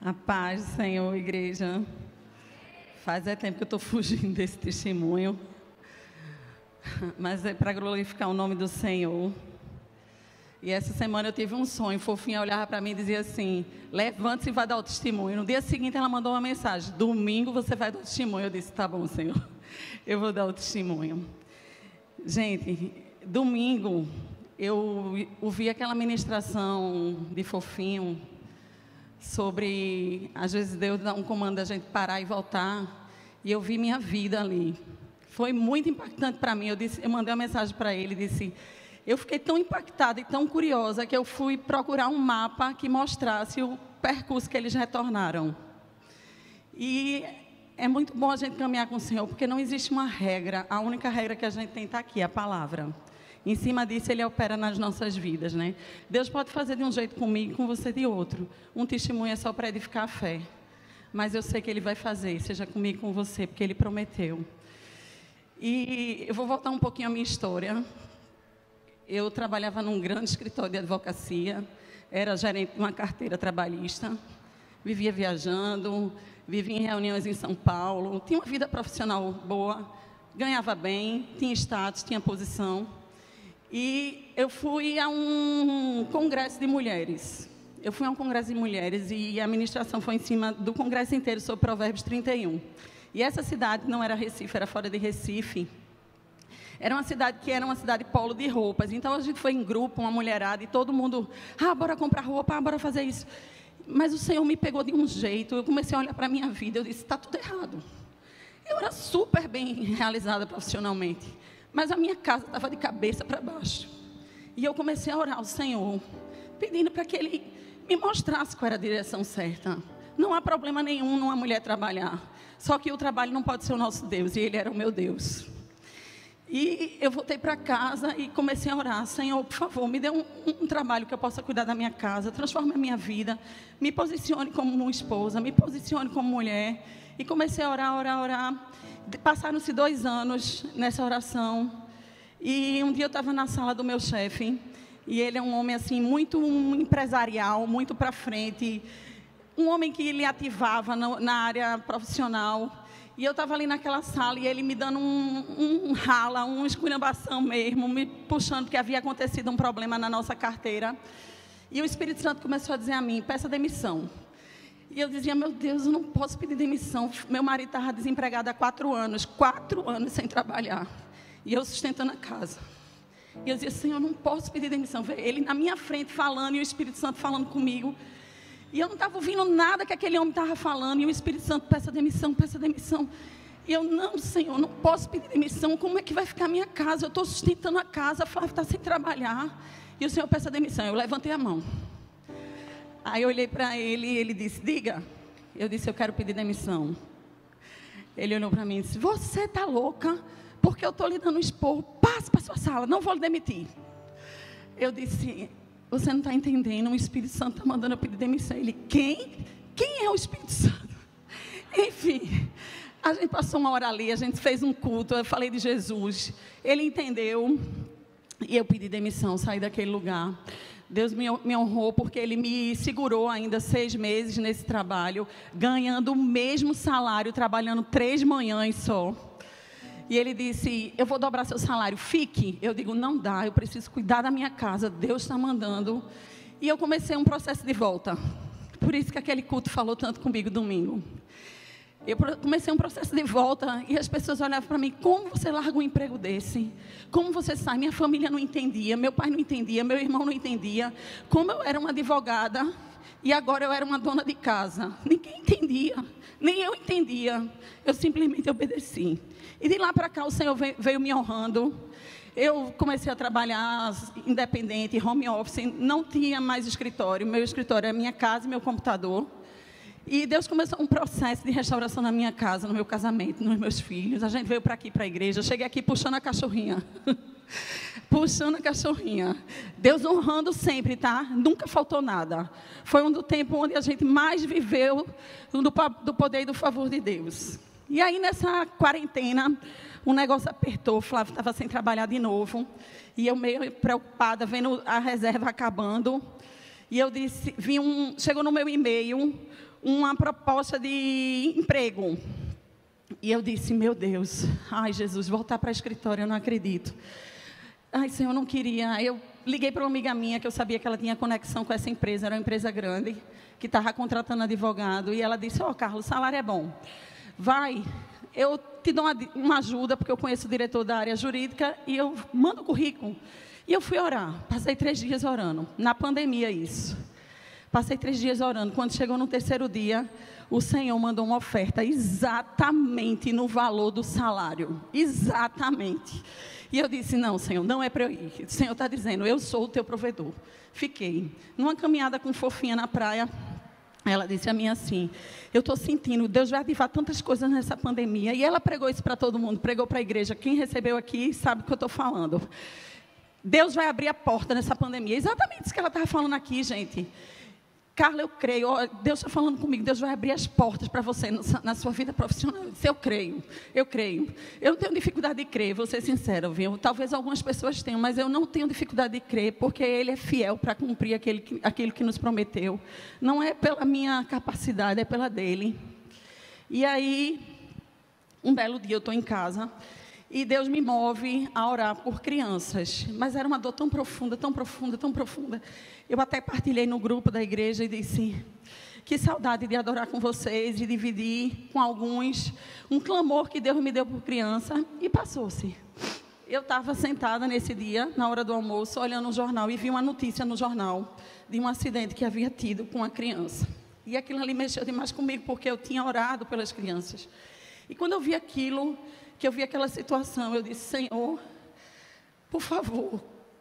A paz do Senhor, igreja. Faz tempo que eu estou fugindo desse testemunho, mas é para glorificar o nome do Senhor. E essa semana eu tive um sonho, fofinha olhava para mim e dizia assim: levante-se e vai dar o testemunho. No dia seguinte ela mandou uma mensagem: domingo você vai dar o testemunho. Eu disse: tá bom, Senhor, eu vou dar o testemunho. Gente, domingo eu ouvi aquela ministração de fofinho sobre, às vezes Deus dá um comando a gente parar e voltar, e eu vi minha vida ali. Foi muito impactante para mim. Eu mandei uma mensagem para ele, disse: eu fiquei tão impactada e tão curiosa que eu fui procurar um mapa que mostrasse o percurso que eles retornaram. E é muito bom a gente caminhar com o Senhor, porque não existe uma regra. A única regra que a gente tem está aqui, a palavra. Em cima disso, Ele opera nas nossas vidas, né? Deus pode fazer de um jeito comigo, com você de outro. Um testemunho é só para edificar a fé. Mas eu sei que Ele vai fazer, seja comigo, com você, porque Ele prometeu. E eu vou voltar um pouquinho à minha história. Eu trabalhava num grande escritório de advocacia, era gerente de uma carteira trabalhista, vivia viajando, vivia em reuniões em São Paulo, tinha uma vida profissional boa, ganhava bem, tinha status, tinha posição. E eu fui a um congresso de mulheres. Eu fui a um congresso de mulheres e a ministração foi em cima do congresso inteiro sobre Provérbios 31. E essa cidade não era Recife, era fora de Recife. Era uma cidade polo de roupas. Então a gente foi em grupo, uma mulherada, e todo mundo: bora comprar roupa, bora fazer isso. Mas o Senhor me pegou de um jeito, eu comecei a olhar para a minha vida, eu disse: está tudo errado. Eu era super bem realizada profissionalmente, mas a minha casa estava de cabeça para baixo. E eu comecei a orar ao Senhor, pedindo para que Ele me mostrasse qual era a direção certa. Não há problema nenhum numa mulher trabalhar, só que o trabalho não pode ser o nosso Deus, e Ele era o meu Deus. E eu voltei para casa e comecei a orar: Senhor, por favor, me dê um trabalho que eu possa cuidar da minha casa, transforme a minha vida, me posicione como uma esposa, me posicione como mulher. E comecei a orar. Passaram-se 2 anos nessa oração. E um dia eu estava na sala do meu chefe, e ele é um homem assim, muito empresarial, muito para frente, um homem que ele ativava na área profissional. E eu estava ali naquela sala e ele me dando um rala, uma esculhambação mesmo, me puxando, porque havia acontecido um problema na nossa carteira. E o Espírito Santo começou a dizer a mim: peça demissão. E eu dizia: meu Deus, eu não posso pedir demissão. Meu marido estava desempregado há 4 anos, 4 anos sem trabalhar. E eu sustentando a casa. E eu dizia: Senhor, eu não posso pedir demissão. Ele na minha frente falando e o Espírito Santo falando comigo. E eu não estava ouvindo nada que aquele homem estava falando. E o Espírito Santo: peça demissão, peça demissão. E eu: não, Senhor, não posso pedir demissão. Como é que vai ficar a minha casa? Eu estou sustentando a casa, a Flávia está sem trabalhar. E o Senhor: peça demissão. Eu levantei a mão. Aí eu olhei para ele e ele disse: diga. Eu disse: eu quero pedir demissão. Ele olhou para mim e disse: você está louca? Porque eu estou lhe dando um esporro. Passe para a sua sala, não vou lhe demitir. Eu disse: você não está entendendo, o Espírito Santo está mandando eu pedir demissão. Ele: quem? Quem é o Espírito Santo? Enfim, a gente passou uma hora ali, a gente fez um culto, eu falei de Jesus. Ele entendeu e eu pedi demissão, saí daquele lugar. Deus me honrou porque Ele me segurou ainda 6 meses nesse trabalho, ganhando o mesmo salário, trabalhando 3 manhãs só. E Ele disse: eu vou dobrar seu salário, fique. Eu digo: não dá, eu preciso cuidar da minha casa, Deus está mandando. E eu comecei um processo de volta. Por isso que aquele culto falou tanto comigo domingo. Eu comecei um processo de volta e as pessoas olhavam para mim: como você larga um emprego desse? Como você sai? Minha família não entendia, meu pai não entendia, meu irmão não entendia. Como eu era uma advogada e agora eu era uma dona de casa. Ninguém entendia, nem eu entendia. Eu simplesmente obedeci. E de lá para cá o Senhor veio me honrando. Eu comecei a trabalhar independente, home office, não tinha mais escritório. Meu escritório é minha casa e meu computador. E Deus começou um processo de restauração na minha casa, no meu casamento, nos meus filhos. A gente veio para aqui, para a igreja. Eu cheguei aqui puxando a cachorrinha. Puxando a cachorrinha. Deus honrando sempre, tá? Nunca faltou nada. Foi do tempo onde a gente mais viveu do poder e do favor de Deus. E aí, nessa quarentena, o negócio apertou. O Flávio estava sem trabalhar de novo. E eu meio preocupada, vendo a reserva acabando. E eu disse, chegou no meu e-mail uma proposta de emprego. E eu disse, meu Deus, ai Jesus, voltar para o escritório, eu não acredito. Ai Senhor, eu não queria. Eu liguei para uma amiga minha, que eu sabia que ela tinha conexão com essa empresa, era uma empresa grande, que estava contratando advogado. E ela disse, Carlos, o salário é bom. Vai, eu te dou uma ajuda, porque eu conheço o diretor da área jurídica, e eu mando o currículo. E eu fui orar, passei 3 dias orando, na pandemia isso. Passei 3 dias orando, quando chegou no 3º dia, o Senhor mandou uma oferta exatamente no valor do salário, exatamente. E eu disse, não Senhor, não é para eu ir. O Senhor está dizendo, eu sou o teu provedor. Fiquei numa caminhada com fofinha na praia. Ela disse a mim assim, eu estou sentindo, Deus vai ativar tantas coisas nessa pandemia. E ela pregou isso para todo mundo, pregou para a igreja. Quem recebeu aqui sabe o que eu estou falando. Deus vai abrir a porta nessa pandemia. Exatamente isso que ela estava falando aqui, gente. Carla, eu creio, Deus está falando comigo, Deus vai abrir as portas para você na sua vida profissional. Eu disse, eu creio. Eu não tenho dificuldade de crer, vou ser sincera, viu? Talvez algumas pessoas tenham, mas eu não tenho dificuldade de crer, porque Ele é fiel para cumprir aquilo que nos prometeu. Não é pela minha capacidade, é pela dEle. E aí, um belo dia eu estou em casa, e Deus me move a orar por crianças. Mas era uma dor tão profunda, tão profunda, tão profunda. Eu até partilhei no grupo da igreja e disse, que saudade de adorar com vocês, de dividir com alguns um clamor que Deus me deu por criança. E passou-se. Eu estava sentada nesse dia, na hora do almoço, olhando o jornal e vi uma notícia no jornal de um acidente que havia tido com a criança. E aquilo ali mexeu demais comigo, porque eu tinha orado pelas crianças. E quando eu vi aquilo, que eu vi aquela situação, eu disse, Senhor, por favor,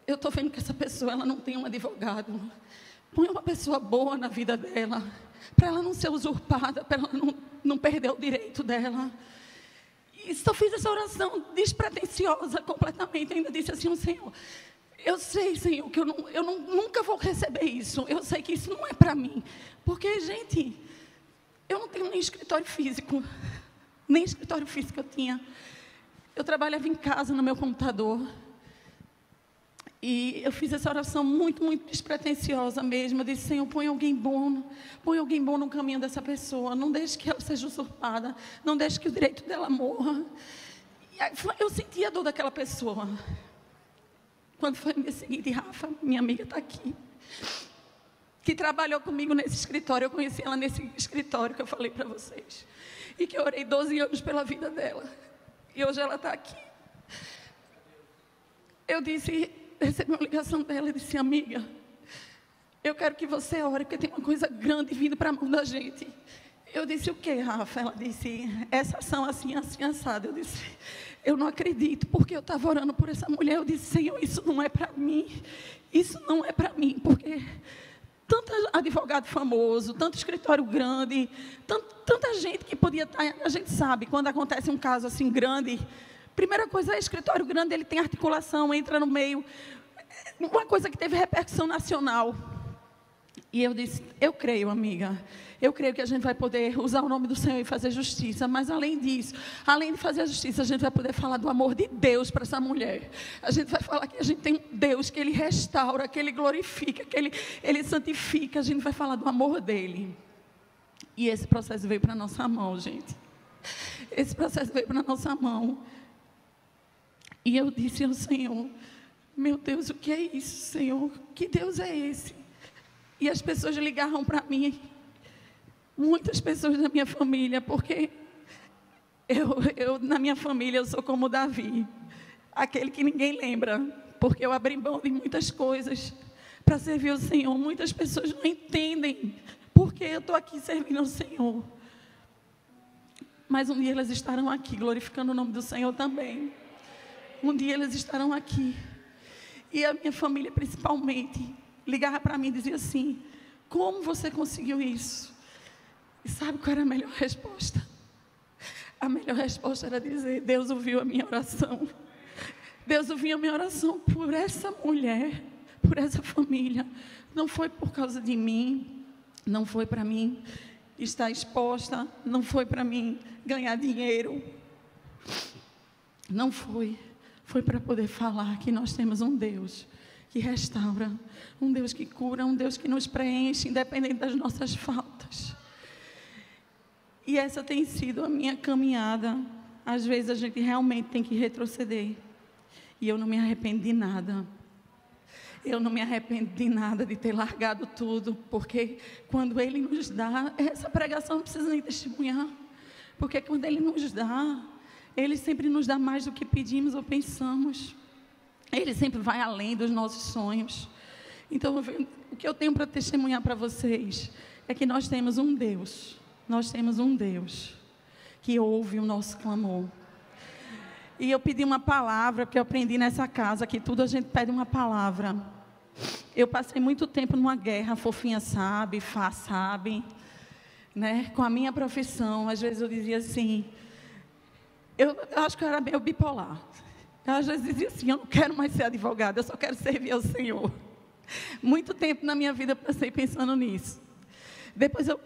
eu estou vendo que essa pessoa ela não tem um advogado. Põe uma pessoa boa na vida dela, para ela não ser usurpada, para ela não perder o direito dela. E só fiz essa oração despretensiosa completamente. Ainda disse assim, Senhor, eu sei, Senhor, que eu nunca vou receber isso. Eu sei que isso não é para mim. Porque, gente, eu não tenho nem escritório físico. Nem escritório físico eu tinha. Eu trabalhava em casa no meu computador. E eu fiz essa oração muito, muito despretensiosa mesmo. Eu disse, Senhor, põe alguém bom no caminho dessa pessoa. Não deixe que ela seja usurpada. Não deixe que o direito dela morra. E aí, eu senti a dor daquela pessoa. Quando foi no dia seguinte, Rafa, minha amiga está aqui, que trabalhou comigo nesse escritório. Eu conheci ela nesse escritório que eu falei para vocês. E que eu orei 12 anos pela vida dela. E hoje ela está aqui. Eu disse, recebi uma ligação dela e disse, amiga, eu quero que você ore, porque tem uma coisa grande vindo para a mão da gente. Eu disse, o que, Rafa? Ela disse, essa ação assim, assim, assada. Eu disse, eu não acredito, porque eu estava orando por essa mulher. Eu disse, Senhor, isso não é para mim. Isso não é para mim, porque tanto advogado famoso, tanto escritório grande, tanta gente que podia estar... A gente sabe, quando acontece um caso assim grande, primeira coisa é escritório grande, ele tem articulação, entra no meio. Uma coisa que teve repercussão nacional. E eu disse, eu creio, amiga, eu creio que a gente vai poder usar o nome do Senhor e fazer justiça. Mas além disso, além de fazer a justiça, a gente vai poder falar do amor de Deus para essa mulher. A gente vai falar que a gente tem um Deus que Ele restaura, que Ele glorifica, que Ele santifica. A gente vai falar do amor dEle. E esse processo veio para a nossa mão, gente. Esse processo veio para a nossa mão. E eu disse ao Senhor, meu Deus, o que é isso, Senhor? Que Deus é esse? E as pessoas ligaram para mim, muitas pessoas da minha família, porque na minha família eu sou como Davi, aquele que ninguém lembra, porque eu abri mão de muitas coisas para servir o Senhor. Muitas pessoas não entendem porque eu estou aqui servindo o Senhor. Mas um dia elas estarão aqui, glorificando o nome do Senhor também. Um dia eles estarão aqui. E a minha família, principalmente, ligava para mim e dizia assim, como você conseguiu isso? E sabe qual era a melhor resposta? A melhor resposta era dizer, Deus ouviu a minha oração. Deus ouviu a minha oração por essa mulher, por essa família. Não foi por causa de mim, não foi para mim estar exposta, não foi para mim ganhar dinheiro. Não foi. Foi para poder falar que nós temos um Deus que restaura, um Deus que cura, um Deus que nos preenche, independente das nossas faltas. E essa tem sido a minha caminhada. Às vezes a gente realmente tem que retroceder. E eu não me arrependo de nada. Eu não me arrependo de nada, de ter largado tudo, porque quando Ele nos dá, essa pregação não precisa nem testemunhar, porque quando Ele nos dá, Ele sempre nos dá mais do que pedimos ou pensamos. Ele sempre vai além dos nossos sonhos. Então, o que eu tenho para testemunhar para vocês é que nós temos um Deus que ouve o nosso clamor. E eu pedi uma palavra, porque eu aprendi nessa casa que tudo a gente pede uma palavra. Eu passei muito tempo numa guerra, a Fofinha sabe, Fá sabe, né? Com a minha profissão. Às vezes eu dizia assim, eu acho que eu era meio bipolar. Eu às vezes dizia assim, eu não quero mais ser advogada, eu só quero servir ao Senhor. Muito tempo na minha vida eu passei pensando nisso. Depois eu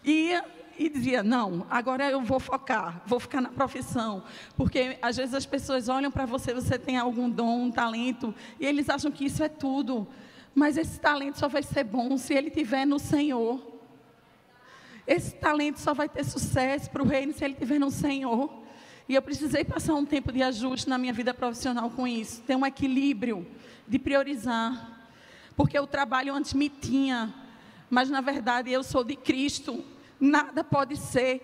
ia e dizia, não, agora eu vou focar, vou ficar na profissão, porque às vezes as pessoas olham para você, você tem algum dom, um talento, e eles acham que isso é tudo, mas esse talento só vai ser bom se ele estiver no Senhor. Esse talento só vai ter sucesso para o reino se ele estiver no Senhor. E eu precisei passar um tempo de ajuste na minha vida profissional com isso, ter um equilíbrio de priorizar, porque o trabalho antes me tinha, mas na verdade eu sou de Cristo. Nada pode ser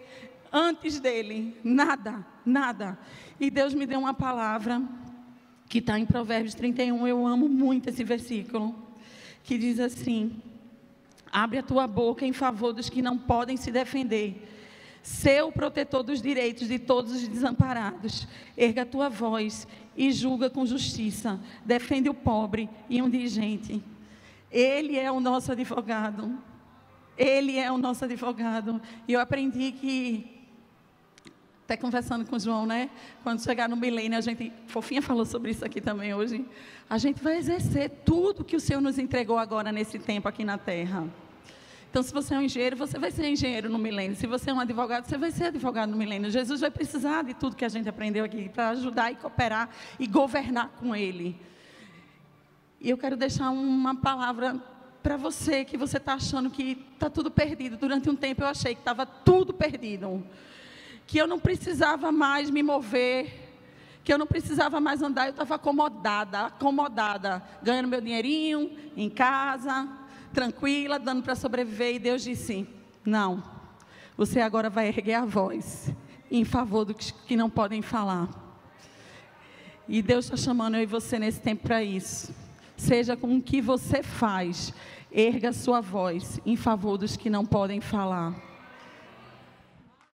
antes dele, nada, nada. E Deus me deu uma palavra, que está em Provérbios 31, eu amo muito esse versículo, que diz assim, abre a tua boca em favor dos que não podem se defender, sê o protetor dos direitos de todos os desamparados, erga a tua voz e julga com justiça, defende o pobre e o indigente. Ele é o nosso advogado. Ele é o nosso advogado. E eu aprendi que, até conversando com o João, né? Quando chegar no milênio, Fofinha falou sobre isso aqui também hoje, a gente vai exercer tudo que o Senhor nos entregou agora nesse tempo aqui na terra. Então, se você é um engenheiro, você vai ser engenheiro no milênio. Se você é um advogado, você vai ser advogado no milênio. Jesus vai precisar de tudo que a gente aprendeu aqui para ajudar e cooperar e governar com Ele. E eu quero deixar uma palavra para você, que você está achando que está tudo perdido. Durante um tempo eu achei que estava tudo perdido, que eu não precisava mais me mover, que eu não precisava mais andar, eu estava acomodada, ganhando meu dinheirinho, em casa, tranquila, dando para sobreviver. E Deus disse, não, você agora vai erguer a voz em favor dos que não podem falar. E Deus está chamando eu e você nesse tempo para isso. Seja com o que você faz, erga a sua voz em favor dos que não podem falar.